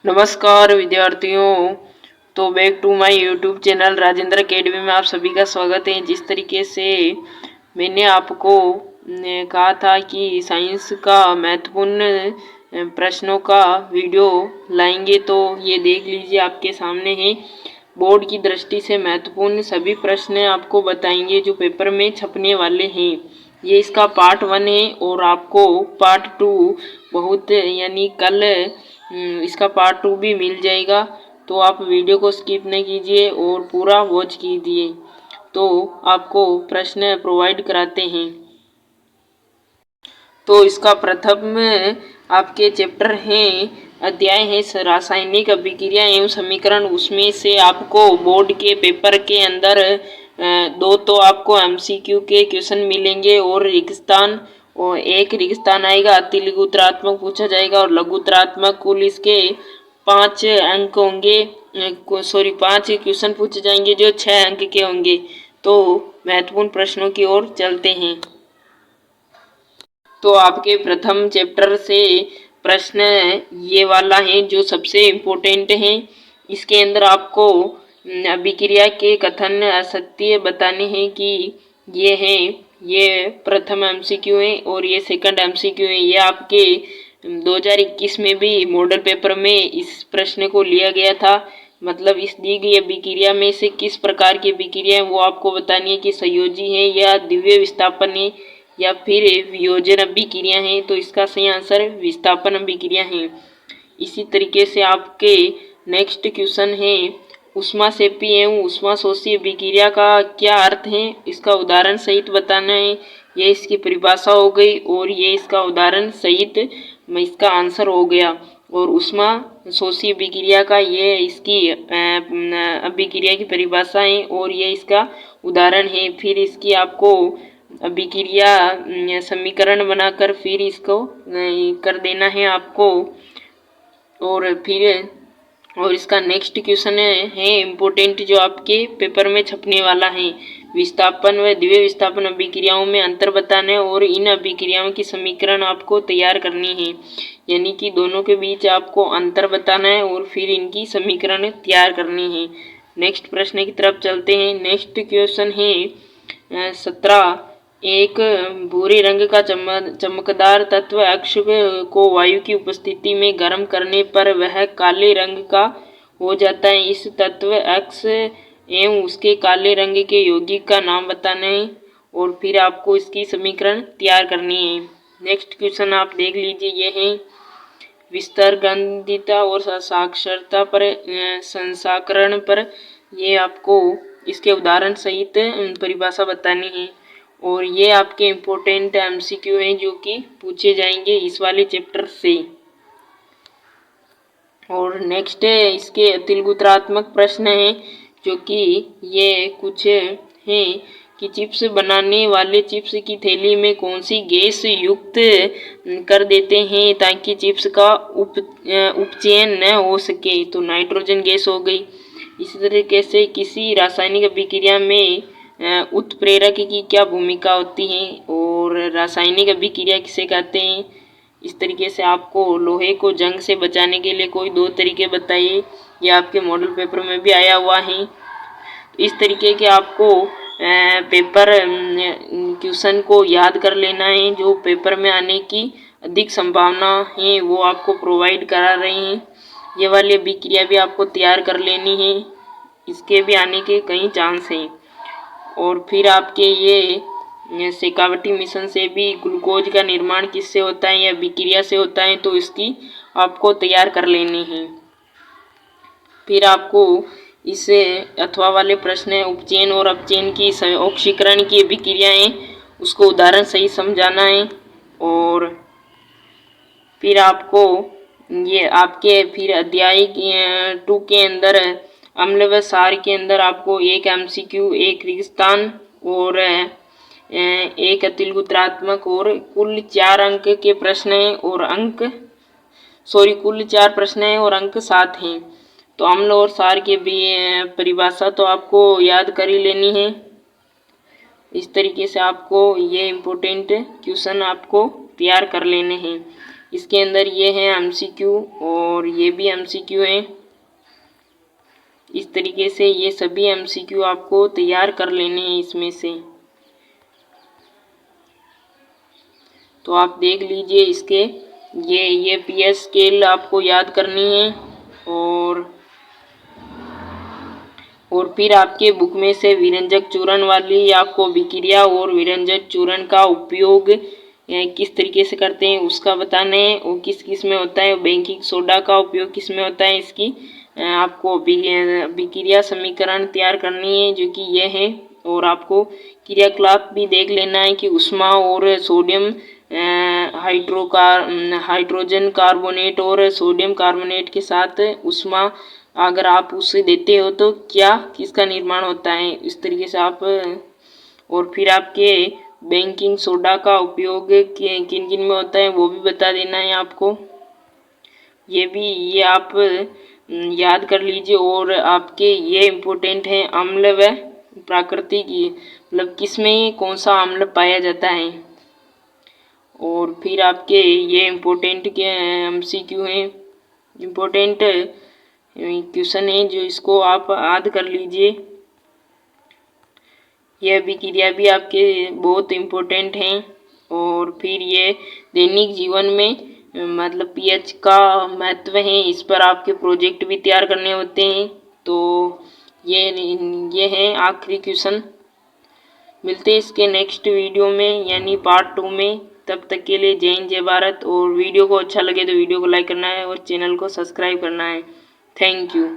नमस्कार विद्यार्थियों। तो back to my YouTube channel Rajendra Academy में आप सभी का स्वागत है। जिस तरीके से मैंने आपको कहा था कि साइंस का महत्वपूर्ण प्रश्नों का वीडियो लाएंगे, तो ये देख लीजिए आपके सामने है। बोर्ड की दृष्टि से महत्वपूर्ण सभी प्रश्न आपको बताएंगे जो पेपर में छपने वाले हैं। ये इसका पार्ट 1 है और आपको पार्ट 2 बहुत यानी कल इसका पार्ट 2 भी मिल जाएगा। तो आप वीडियो को स्किप नहीं कीजिए और पूरा वॉच कीजिए। तो आपको प्रश्न प्रोवाइड कराते हैं। तो इसका प्रथम आपके चैप्टर हैं, अध्याय है रासायनिक अभिक्रिया एवं समीकरण। उसमें से आपको बोर्ड के पेपर के अंदर दो तो आपको एमसीक्यू के क्वेश्चन मिलेंगे और रेगिस्तान और एक रेगिस्तान आएगा। अति लघु उत्तरात्मक पूछा जाएगा और लघु उत्तरात्मक कुल इसके 5 अंक होंगे। 5 क्वेश्चन पूछे जाएंगे जो 6 अंक के होंगे। तो महत्वपूर्ण प्रश्नों की ओर चलते हैं। तो आपके प्रथम चैप्टर से प्रश्न ये वाला है जो सबसे इम्पोर्टेंट है। इसके अंदर आपको अभिक्रिया के कथन असत्य बताने हैं कि ये है। ये प्रथम एमसीक्यू है और ये सेकंड एमसीक्यू है। ये आपके 2021 में भी मॉडल पेपर में इस प्रश्न को लिया गया था। मतलब इस दी गई अभिक्रिया में से किस प्रकार की अभिक्रिया है वो आपको बतानी है कि संयोजी है या दिव्य विस्थापन है या फिर वियोजन अभिक्रिया है। तो इसका सही आंसर विस्थापन अभिक्रिया है। इसी तरीके से आपके नेक्स्ट क्वेश्चन है ऊष्माक्षेपी एवं ऊष्माशोषी अभिक्रिया का क्या अर्थ है, इसका उदाहरण सहित बताना है। ये इसकी परिभाषा हो गई और ये इसका उदाहरण सहित इसका आंसर हो गया। और ऊष्माशोषी अभिक्रिया का ये इसकी अभिक्रिया की परिभाषा है और ये इसका उदाहरण है। फिर इसकी आपको अभिक्रिया समीकरण बनाकर फिर इसको कर देना है आपको। और इसका नेक्स्ट क्वेश्चन है इम्पोर्टेंट जो आपके पेपर में छपने वाला है। विस्थापन व दिव्य विस्थापन अभिक्रियाओं में अंतर बताना है और इन अभिक्रियाओं की समीकरण आपको तैयार करनी है। यानी कि दोनों के बीच आपको अंतर बताना है और फिर इनकी समीकरण तैयार करनी है। नेक्स्ट प्रश्न की तरफ चलते हैं। नेक्स्ट क्वेश्चन है 17। एक भूरे रंग का चमकदार तत्व अक्ष को वायु की उपस्थिति में गर्म करने पर वह काले रंग का हो जाता है। इस तत्व अक्ष एवं उसके काले रंग के यौगिक का नाम बताना है और फिर आपको इसकी समीकरण तैयार करनी है। नेक्स्ट क्वेश्चन आप देख लीजिए। ये है विस्तरगंधिता और साक्षरता पर संसाकरण पर ये आपको इसके उदाहरण सहित परिभाषा बतानी है। और ये आपके इम्पोर्टेंट एमसीक्यू हैं जो कि पूछे जाएंगे इस वाले चैप्टर से। और नेक्स्ट इसके अतिलघुत्रात्मक प्रश्न हैं जो कि ये कुछ हैं कि चिप्स बनाने वाले चिप्स की थैली में कौन सी गैस युक्त कर देते हैं ताकि चिप्स का उपचयन न हो सके। तो नाइट्रोजन गैस हो गई। इसी तरीके से किसी रासायनिक अभिक्रिया में उत्प्रेरक की क्या भूमिका होती है और रासायनिक अभिक्रिया किसे कहते हैं। इस तरीके से आपको लोहे को जंग से बचाने के लिए कोई 2 तरीके बताइए। ये आपके मॉडल पेपर में भी आया हुआ है। इस तरीके के आपको पेपर क्वेश्चन को याद कर लेना है जो पेपर में आने की अधिक संभावना है वो आपको प्रोवाइड करा रहे हैं। ये वाली अभिक्रिया भी आपको तैयार कर लेनी है, इसके भी आने के कई चांस हैं। और फिर आपके ये शेखावटी मिशन से भी ग्लूकोज का निर्माण किससे होता है या अभिक्रिया से होता है, तो इसकी आपको तैयार कर लेनी है। फिर आपको इसे अथवा वाले प्रश्न उपचयन और अपचयन की ऑक्सीकरण की अभिक्रियाएं उसको उदाहरण सही समझाना है। और फिर आपको ये आपके फिर अध्याय 2 के अंदर अम्ल व क्षार के अंदर आपको एक एमसीक्यू, एक रेगिस्तान और एक अतिलघुत्रात्मक और कुल 4 अंक के प्रश्न हैं और कुल 4 प्रश्न हैं और अंक 7 हैं। तो अम्ल और क्षार के भी परिभाषा तो आपको याद कर ही लेनी है। इस तरीके से आपको ये इम्पोर्टेंट क्वेश्चन आपको तैयार कर लेने हैं। इसके अंदर ये है MCQ और ये भी MCQ है। इस तरीके से ये सभी MCQ आपको तैयार कर लेने हैं इसमें से। तो आप देख लीजिए इसके ये PS स्केल आपको याद करनी है और फिर आपके बुक में से विरंजक चूर्ण वाली आपको विक्रिया और विरंजक चूर्ण का उपयोग किस तरीके से करते हैं उसका बताना है और किस किस में होता है। बेकिंग सोडा का उपयोग किस में होता है, इसकी आपको विक्रिया समीकरण तैयार करनी है जो कि ये है। और आपको क्रियाकलाप भी देख लेना है कि उष्मा और सोडियम हाइड्रोजन कार्बोनेट और सोडियम कार्बोनेट के साथ उष्मा अगर आप उसे देते हो तो क्या किसका निर्माण होता है। इस तरीके से आप और फिर आपके बेकिंग सोडा का उपयोग किन किन में होता है वो भी बता देना है आपको। ये आप याद कर लीजिए। और आपके ये इम्पोर्टेंट है अम्ल व प्राकृतिक, मतलब किस में कौन सा अम्ल पाया जाता है। और फिर आपके ये इम्पोर्टेंट के MCQ हैं, इम्पोर्टेंट क्वेश्चन है जो इसको आप याद कर लीजिए। यह विक्रिया भी आपके बहुत इम्पोर्टेंट हैं। और फिर ये दैनिक जीवन में मतलब pH का महत्व है, इस पर आपके प्रोजेक्ट भी तैयार करने होते हैं। तो ये है आखिरी क्वेश्चन। मिलते हैं इसके नेक्स्ट वीडियो में यानी पार्ट 2 में। तब तक के लिए जय हिंद जय भारत। और वीडियो को अच्छा लगे तो वीडियो को लाइक करना है और चैनल को सब्सक्राइब करना है। Thank you.